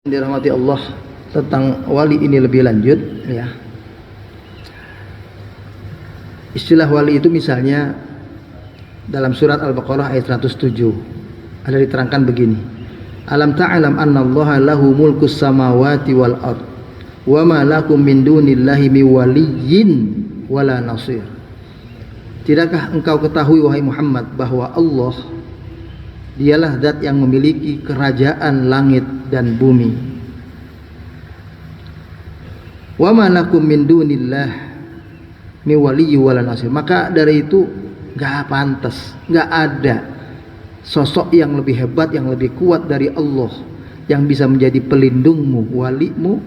Dirahmati Allah, tentang wali ini lebih lanjut ya. Istilah wali itu misalnya dalam surat Al-Baqarah ayat 107 ada diterangkan begini. Alam ta'lam annallaha lahu mulkus samawati wal ard wa ma lakum min dunillahi min waliyyin wala nasir. Tidakkah engkau ketahui wahai Muhammad bahwa Allah dialah zat yang memiliki kerajaan langit dan bumi. Wa ma lakum min dunillah mi waliyyi wala nasir. Maka dari itu enggak pantas, enggak ada sosok yang lebih hebat, yang lebih kuat dari Allah yang bisa menjadi pelindungmu, walimu,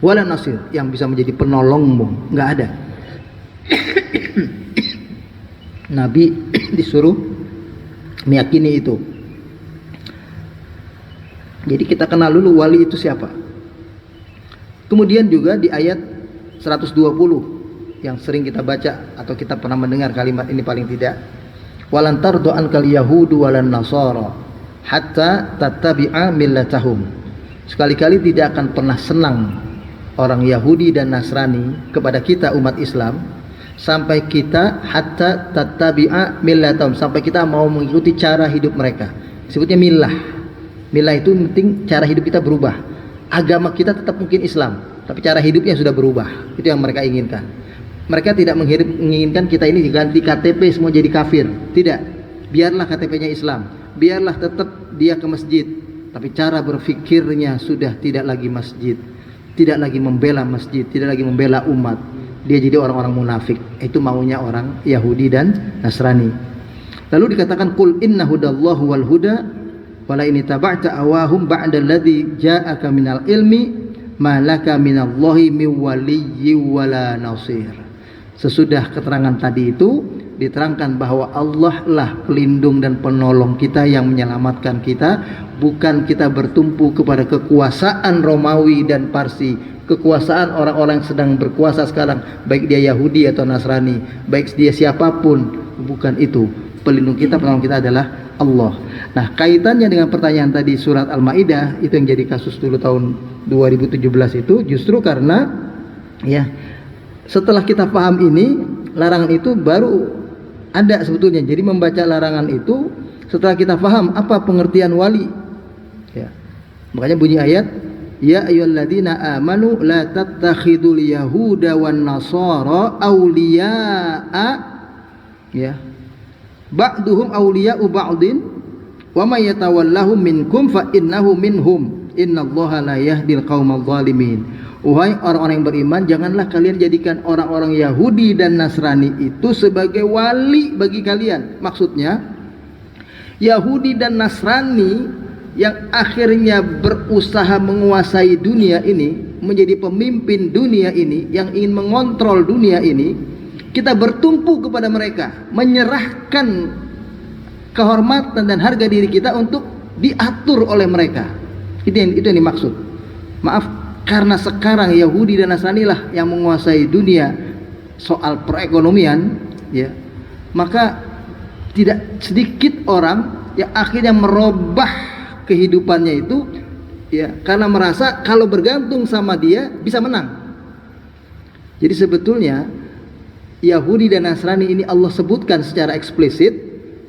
wala nasir, yang bisa menjadi penolongmu. Enggak ada. Nabi disuruh meyakini itu. Jadi kita kenal dulu wali itu siapa. Kemudian juga di ayat 120 yang sering kita baca atau kita pernah mendengar kalimat ini paling tidak. Walan tardu ankal yahudu walan nasara hatta tattabi'a millatahum. Sekali-kali tidak akan pernah senang orang Yahudi dan Nasrani kepada kita umat Islam sampai kita hatta tattabi'a millatahum, sampai kita mau mengikuti cara hidup mereka. Disebutnya millah. Millah itu penting, cara hidup kita berubah. Agama kita tetap mungkin Islam, tapi cara hidupnya sudah berubah. Itu yang mereka inginkan. Mereka tidak menginginkan kita ini diganti KTP semua jadi kafir. Tidak. Biarlah KTP-nya Islam. Biarlah tetap dia ke masjid, tapi cara berfikirnya sudah tidak lagi masjid. Tidak lagi membela masjid, tidak lagi membela umat. Dia jadi orang-orang munafik. Itu maunya orang Yahudi dan Nasrani. Lalu dikatakan qul inna hudallahu wal huda wala in taba'ta awahum ba'da alladhi ja'aka minal ilmi ma laka minallahi min waliyyi wala nasir. Sesudah keterangan tadi itu diterangkan bahwa Allah lah pelindung dan penolong kita yang menyelamatkan kita, bukan kita bertumpu kepada kekuasaan Romawi dan Parsi, kekuasaan orang-orang yang sedang berkuasa sekarang, baik dia Yahudi atau Nasrani, baik dia siapapun, bukan itu. Pelindung kita, penolong kita adalah Allah. Nah, kaitannya dengan pertanyaan tadi surat Al-Maidah, itu yang jadi kasus dulu tahun 2017 itu justru karena ya setelah kita paham ini, larangan itu baru ada sebetulnya. Jadi membaca larangan itu setelah kita paham apa pengertian wali. Ya. Makanya bunyi ayat, ya ayyuhalladzina amanu la tattakhidul yahuda wan nasara awliya'a ya. Ba'duhum awliya'u ba'din wa may yatawallahum minkum fa innahu minhum innallaha la yahdil qaumadh dhalimin. Wahai orang-orang yang beriman, janganlah kalian jadikan orang-orang Yahudi dan Nasrani itu sebagai wali bagi kalian. Maksudnya Yahudi dan Nasrani yang akhirnya berusaha menguasai dunia ini, menjadi pemimpin dunia ini, yang ingin mengontrol dunia ini, kita bertumpu kepada mereka, menyerahkan kehormatan dan harga diri kita untuk diatur oleh mereka. Itu yang dimaksud. Maaf, karena sekarang Yahudi dan Nasrani lah yang menguasai dunia soal perekonomian, ya, maka tidak sedikit orang yang akhirnya merubah kehidupannya itu, ya, karena merasa kalau bergantung sama dia bisa menang. Jadi sebetulnya Yahudi dan Nasrani ini Allah sebutkan secara eksplisit,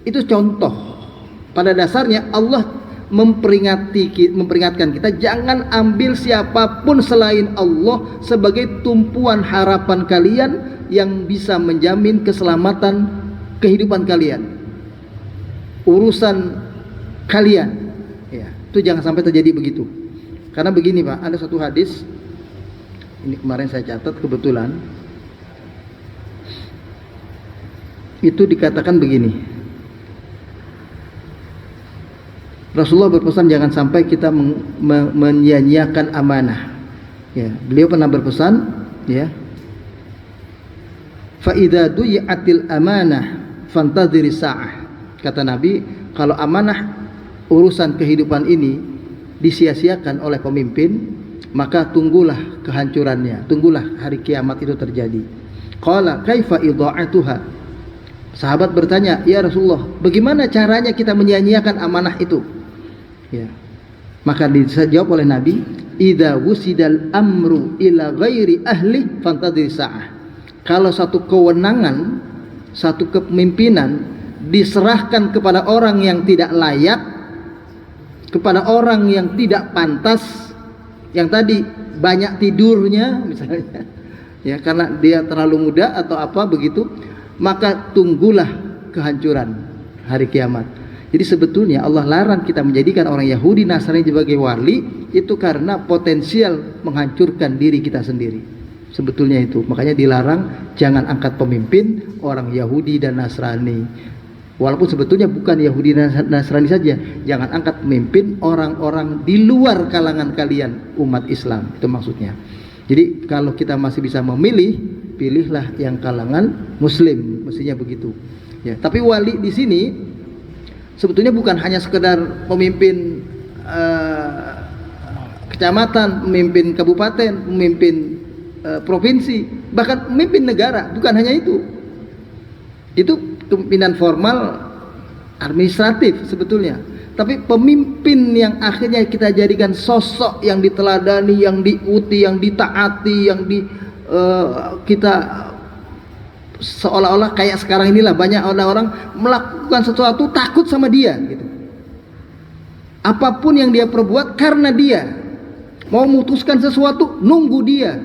itu contoh. Pada dasarnya Allah memperingatkan kita jangan ambil siapapun selain Allah sebagai tumpuan harapan kalian yang bisa menjamin keselamatan kehidupan kalian, urusan kalian, ya, itu jangan sampai terjadi begitu. Karena begini Pak, ada satu hadis ini kemarin saya catat kebetulan, itu dikatakan begini, Rasulullah berpesan jangan sampai kita menyia-nyiakan amanah. Ya, beliau pernah berpesan, ya, fa idza duyi'atil amanah fantadhiri sa'ah. Kata Nabi, kalau amanah urusan kehidupan ini disia-siakan oleh pemimpin, maka tunggulah kehancurannya, tunggulah hari kiamat itu terjadi. Qala kaifa idha'atuha? Sahabat bertanya, ya Rasulullah, bagaimana caranya kita menyia-nyiakan amanah itu? Ya. Maka dijawab oleh Nabi, idza wusidal amru ila ghairi ahli fantadhir sa'ah. Kalau satu kewenangan, satu kepemimpinan diserahkan kepada orang yang tidak layak, kepada orang yang tidak pantas, yang tadi banyak tidurnya misalnya, ya karena dia terlalu muda atau apa begitu, maka tunggulah kehancuran hari kiamat. Jadi sebetulnya Allah larang kita menjadikan orang Yahudi Nasrani sebagai wali itu karena potensial menghancurkan diri kita sendiri. Sebetulnya itu. Makanya dilarang jangan angkat pemimpin orang Yahudi dan Nasrani. Walaupun sebetulnya bukan Yahudi dan Nasrani saja, jangan angkat pemimpin orang-orang di luar kalangan kalian umat Islam. Itu maksudnya. Jadi kalau kita masih bisa memilih, pilihlah yang kalangan Muslim, mestinya begitu. Ya, tapi wali di sini sebetulnya bukan hanya sekedar pemimpin kecamatan, pemimpin kabupaten, pemimpin provinsi, bahkan pemimpin negara, bukan hanya itu. Itu kepemimpinan formal administratif sebetulnya. Tapi pemimpin yang akhirnya kita jadikan sosok yang diteladani, yang diikuti, yang ditaati, yang kita seolah-olah kayak sekarang inilah banyak orang melakukan sesuatu takut sama dia gitu. Apapun yang dia perbuat karena dia mau memutuskan sesuatu nunggu dia.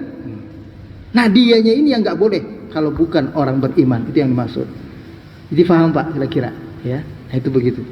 Nah dianya ini yang nggak boleh kalau bukan orang beriman, itu yang dimaksud. Jadi paham Pak kira-kira ya? Nah, itu begitu.